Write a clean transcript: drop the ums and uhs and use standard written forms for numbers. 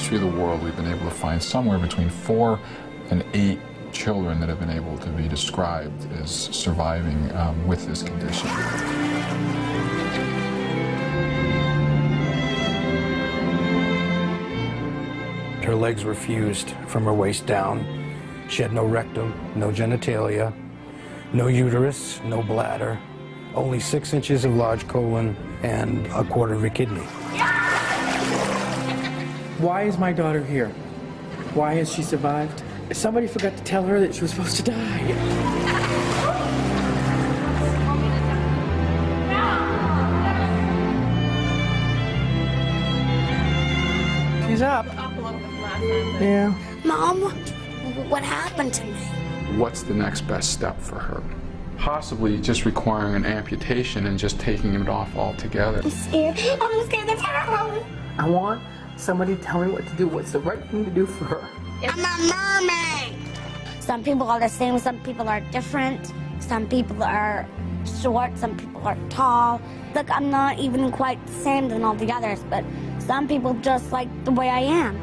history of the world, we've been able to find somewhere between 4 and 8 children that have been able to be described as surviving with this condition. Her legs were fused from her waist down. She had no rectum, no genitalia, no uterus, no bladder, only 6 inches of large colon and a quarter of a kidney. Why is my daughter here? Why has she survived? Somebody forgot to tell her that she was supposed to die. She's up. Yeah. Mom, what happened to me? What's the next best step for her? Possibly just requiring an amputation and just taking it off altogether. I'm scared. I'm scared to tell her. I want somebody to tell me what to do, what's the right thing to do for her. I'm a mermaid. Some people are the same, some people are different. Some people are short, some people are tall. Look, I'm not even quite the same than all the others, but some people just like the way I am.